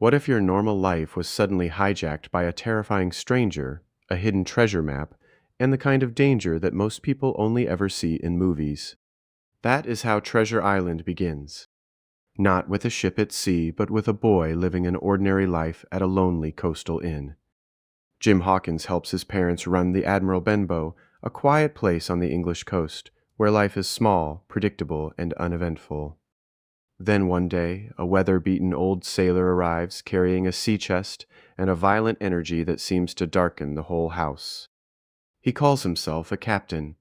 What if your normal life was suddenly hijacked by a terrifying stranger, a hidden treasure map, and the kind of danger that most people only ever see in movies? That is how Treasure Island begins. Not with a ship at sea, but with a boy living an ordinary life at a lonely coastal inn. Jim Hawkins helps his parents run the Admiral Benbow, a quiet place on the English coast, where life is small, predictable, and uneventful. Then one day, a weather-beaten old sailor arrives carrying a sea chest and a violent energy that seems to darken the whole house. He calls himself a captain.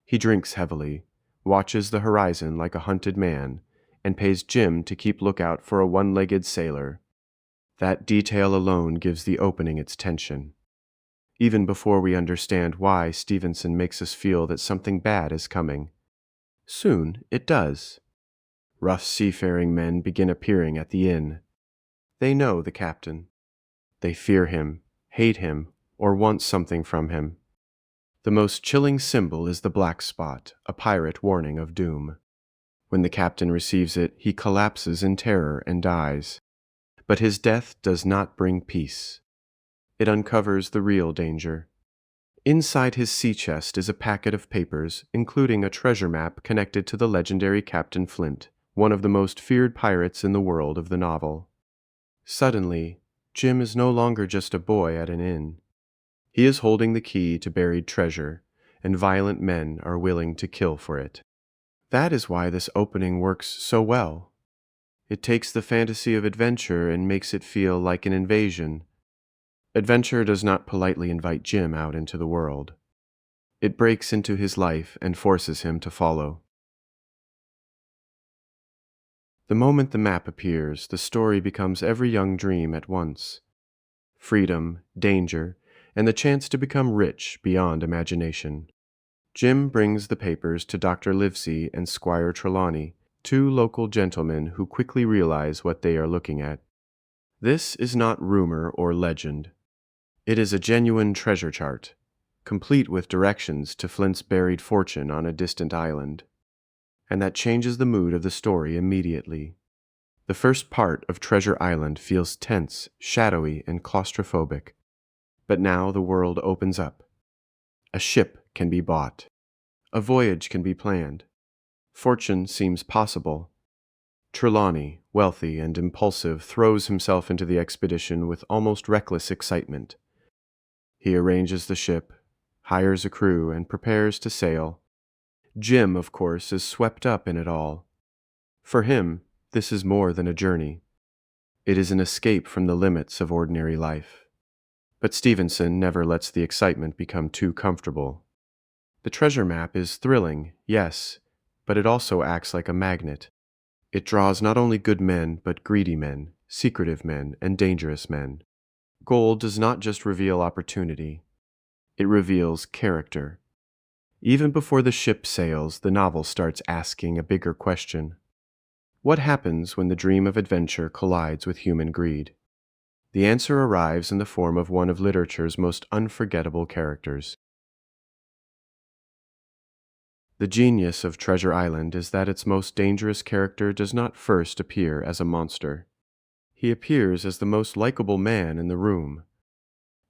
He drinks heavily, watches the horizon like a hunted man, and pays Jim to keep lookout for a one-legged sailor. That detail alone gives the opening its tension. Even before we understand why, Stevenson makes us feel that something bad is coming. Soon it does. Rough seafaring men begin appearing at the inn. They know the captain. They fear him, hate him, or want something from him. The most chilling symbol is the black spot, a pirate warning of doom. When the captain receives it, he collapses in terror and dies. But his death does not bring peace. It uncovers the real danger. Inside his sea chest is a packet of papers, including a treasure map connected to the legendary Captain Flint, one of the most feared pirates in the world of the novel. Suddenly, Jim is no longer just a boy at an inn. He is holding the key to buried treasure, and violent men are willing to kill for it. That is why this opening works so well. It takes the fantasy of adventure and makes it feel like an invasion. Adventure does not politely invite Jim out into the world. It breaks into his life and forces him to follow. The moment the map appears, the story becomes every young dream at once. Freedom, danger, and the chance to become rich beyond imagination. Jim brings the papers to Dr. Livesey and Squire Trelawney, two local gentlemen who quickly realize what they are looking at. This is not rumor or legend. It is a genuine treasure chart, complete with directions to Flint's buried fortune on a distant island. And that changes the mood of the story immediately. The first part of Treasure Island feels tense, shadowy, and claustrophobic. But now the world opens up. A ship can be bought. A voyage can be planned. Fortune seems possible. Trelawney, wealthy and impulsive, throws himself into the expedition with almost reckless excitement. He arranges the ship, hires a crew, and prepares to sail. Jim, of course, is swept up in it all. For him, this is more than a journey. It is an escape from the limits of ordinary life. But Stevenson never lets the excitement become too comfortable. The treasure map is thrilling, yes, but it also acts like a magnet. It draws not only good men, but greedy men, secretive men, and dangerous men. Gold does not just reveal opportunity. It reveals character. Even before the ship sails, the novel starts asking a bigger question. What happens when the dream of adventure collides with human greed? The answer arrives in the form of one of literature's most unforgettable characters. The genius of Treasure Island is that its most dangerous character does not first appear as a monster. He appears as the most likable man in the room.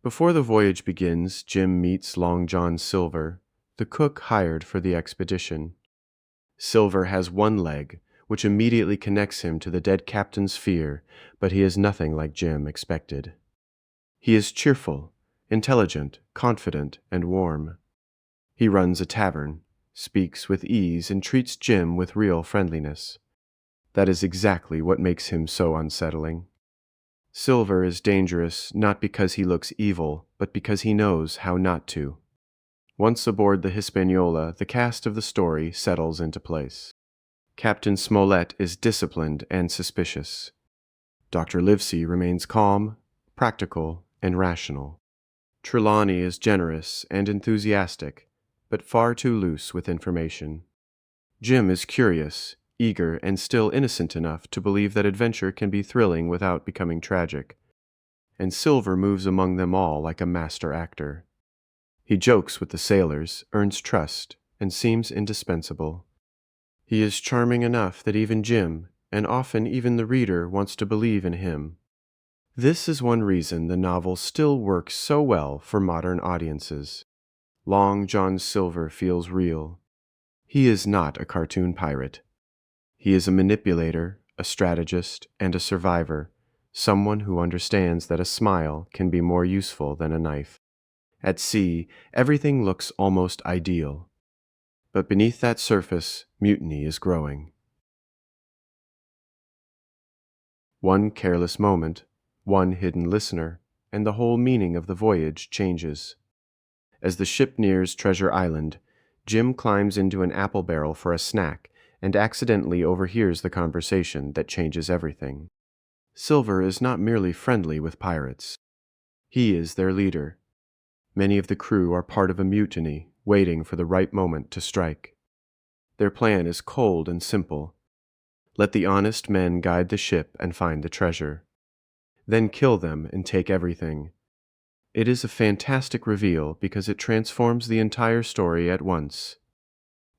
Before the voyage begins, Jim meets Long John Silver, the cook hired for the expedition. Silver has one leg, which immediately connects him to the dead captain's fear, but he is nothing like Jim expected. He is cheerful, intelligent, confident, and warm. He runs a tavern, speaks with ease, and treats Jim with real friendliness. That is exactly what makes him so unsettling. Silver is dangerous not because he looks evil, but because he knows how not to. Once aboard the Hispaniola, the cast of the story settles into place. Captain Smollett is disciplined and suspicious. Dr. Livesey remains calm, practical, and rational. Trelawney is generous and enthusiastic, but far too loose with information. Jim is curious, eager, and still innocent enough to believe that adventure can be thrilling without becoming tragic. And Silver moves among them all like a master actor. He jokes with the sailors, earns trust, and seems indispensable. He is charming enough that even Jim, and often even the reader, wants to believe in him. This is one reason the novel still works so well for modern audiences. Long John Silver feels real. He is not a cartoon pirate. He is a manipulator, a strategist, and a survivor, someone who understands that a smile can be more useful than a knife. At sea, everything looks almost ideal. But beneath that surface, mutiny is growing. One careless moment, one hidden listener, and the whole meaning of the voyage changes. As the ship nears Treasure Island, Jim climbs into an apple barrel for a snack and accidentally overhears the conversation that changes everything. Silver is not merely friendly with pirates. He is their leader. Many of the crew are part of a mutiny, waiting for the right moment to strike. Their plan is cold and simple. Let the honest men guide the ship and find the treasure. Then kill them and take everything. It is a fantastic reveal because it transforms the entire story at once.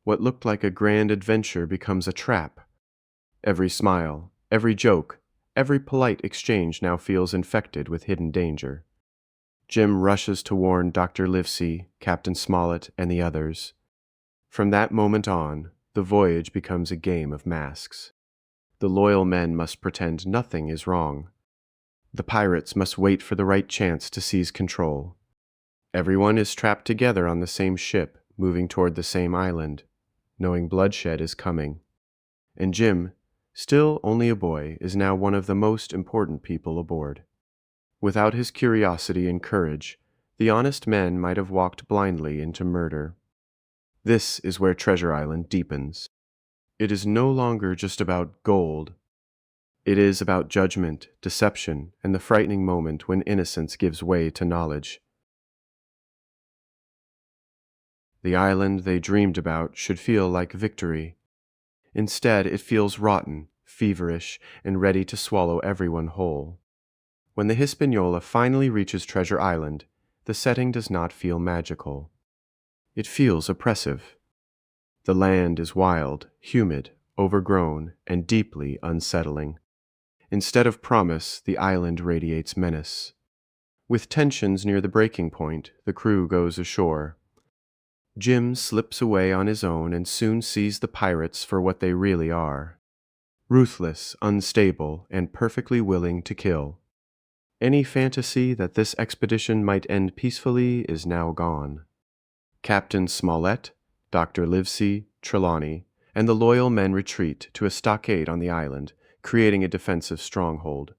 What looked like a grand adventure becomes a trap. Every smile, every joke, every polite exchange now feels infected with hidden danger. Jim rushes to warn Dr. Livesey, Captain Smollett, and the others. From that moment on, the voyage becomes a game of masks. The loyal men must pretend nothing is wrong. The pirates must wait for the right chance to seize control. Everyone is trapped together on the same ship, moving toward the same island, knowing bloodshed is coming. And Jim, still only a boy, is now one of the most important people aboard. Without his curiosity and courage, the honest men might have walked blindly into murder. This is where Treasure Island deepens. It is no longer just about gold. It is about judgment, deception, and the frightening moment when innocence gives way to knowledge. The island they dreamed about should feel like victory. Instead, it feels rotten, feverish, and ready to swallow everyone whole. When the Hispaniola finally reaches Treasure Island, the setting does not feel magical. It feels oppressive. The land is wild, humid, overgrown, and deeply unsettling. Instead of promise, the island radiates menace. With tensions near the breaking point, the crew goes ashore. Jim slips away on his own and soon sees the pirates for what they really are. Ruthless, unstable, and perfectly willing to kill. Any fantasy that this expedition might end peacefully is now gone. Captain Smollett, Dr. Livesey, Trelawney, and the loyal men retreat to a stockade on the island, creating a defensive stronghold.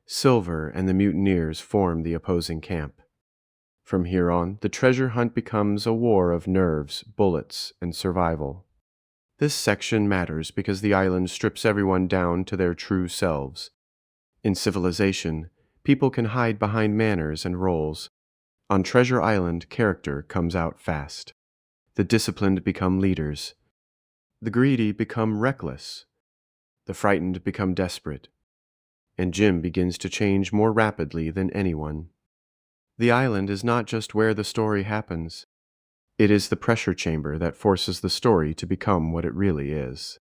Silver and the mutineers form the opposing camp. From here on, the treasure hunt becomes a war of nerves, bullets, and survival. This section matters because the island strips everyone down to their true selves. In civilization, people can hide behind manners and roles. On Treasure Island, character comes out fast. The disciplined become leaders. The greedy become reckless. The frightened become desperate. And Jim begins to change more rapidly than anyone. The island is not just where the story happens. It is the pressure chamber that forces the story to become what it really is.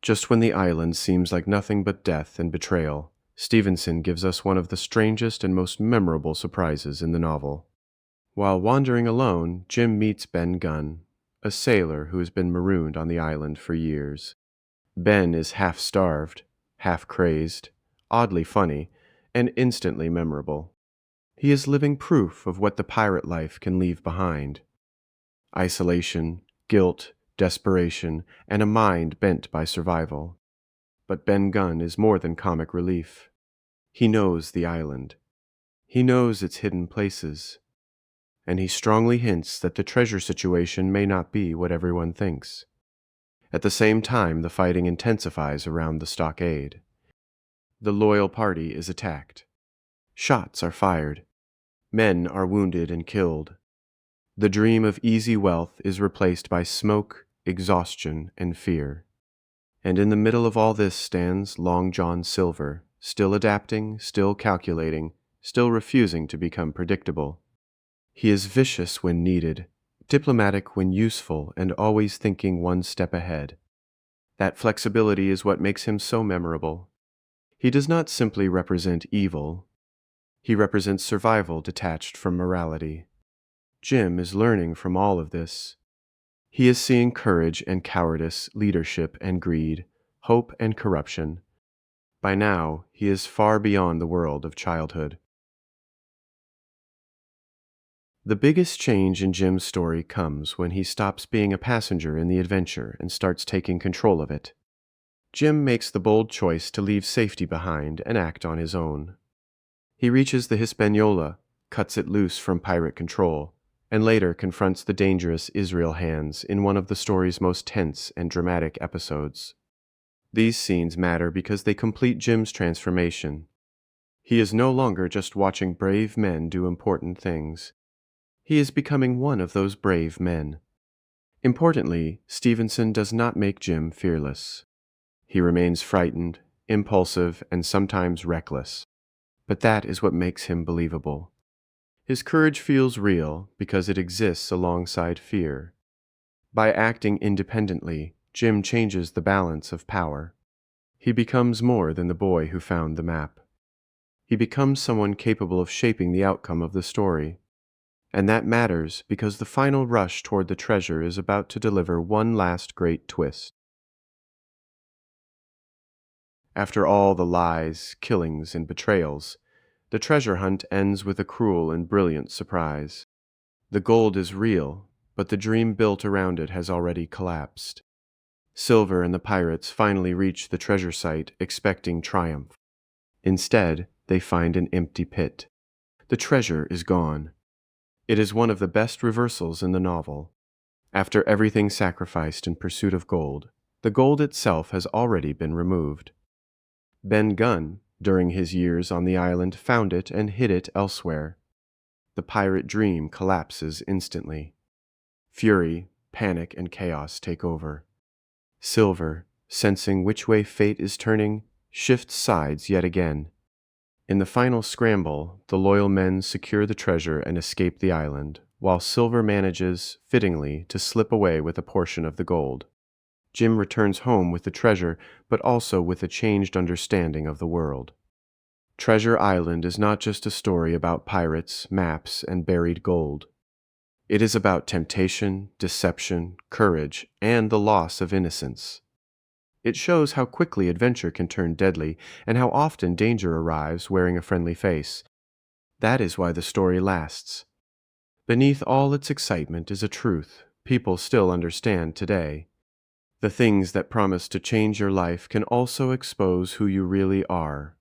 Just when the island seems like nothing but death and betrayal, Stevenson gives us one of the strangest and most memorable surprises in the novel. While wandering alone, Jim meets Ben Gunn, a sailor who has been marooned on the island for years. Ben is half-starved, half-crazed, oddly funny, and instantly memorable. He is living proof of what the pirate life can leave behind. Isolation, guilt, desperation, and a mind bent by survival. But Ben Gunn is more than comic relief. He knows the island. He knows its hidden places. And he strongly hints that the treasure situation may not be what everyone thinks. At the same time, the fighting intensifies around the stockade. The loyal party is attacked. Shots are fired. Men are wounded and killed. The dream of easy wealth is replaced by smoke, exhaustion, and fear. And in the middle of all this stands Long John Silver, still adapting, still calculating, still refusing to become predictable. He is vicious when needed, diplomatic when useful, and always thinking one step ahead. That flexibility is what makes him so memorable. He does not simply represent evil, he represents survival detached from morality. Jim is learning from all of this. He is seeing courage and cowardice, leadership and greed, hope and corruption. By now, he is far beyond the world of childhood. The biggest change in Jim's story comes when he stops being a passenger in the adventure and starts taking control of it. Jim makes the bold choice to leave safety behind and act on his own. He reaches the Hispaniola, cuts it loose from pirate control, and later confronts the dangerous Israel hands in one of the story's most tense and dramatic episodes. These scenes matter because they complete Jim's transformation. He is no longer just watching brave men do important things. He is becoming one of those brave men. Importantly, Stevenson does not make Jim fearless. He remains frightened, impulsive, and sometimes reckless. But that is what makes him believable. His courage feels real because it exists alongside fear. By acting independently, Jim changes the balance of power. He becomes more than the boy who found the map. He becomes someone capable of shaping the outcome of the story. And that matters because the final rush toward the treasure is about to deliver one last great twist. After all the lies, killings, and betrayals, the treasure hunt ends with a cruel and brilliant surprise. The gold is real, but the dream built around it has already collapsed. Silver and the pirates finally reach the treasure site expecting triumph. Instead, they find an empty pit. The treasure is gone. It is one of the best reversals in the novel. After everything sacrificed in pursuit of gold, the gold itself has already been removed. Gunn, during his years on the island, found it and hid it elsewhere. The pirate dream collapses instantly. Fury, panic, and chaos take over. Silver, sensing which way fate is turning, shifts sides yet again. In the final scramble, the loyal men secure the treasure and escape the island, while Silver manages, fittingly, to slip away with a portion of the gold. Jim returns home with the treasure, but also with a changed understanding of the world. Treasure Island is not just a story about pirates, maps, and buried gold. It is about temptation, deception, courage, and the loss of innocence. It shows how quickly adventure can turn deadly and how often danger arrives wearing a friendly face. That is why the story lasts. Beneath all its excitement is a truth people still understand today. The things that promise to change your life can also expose who you really are.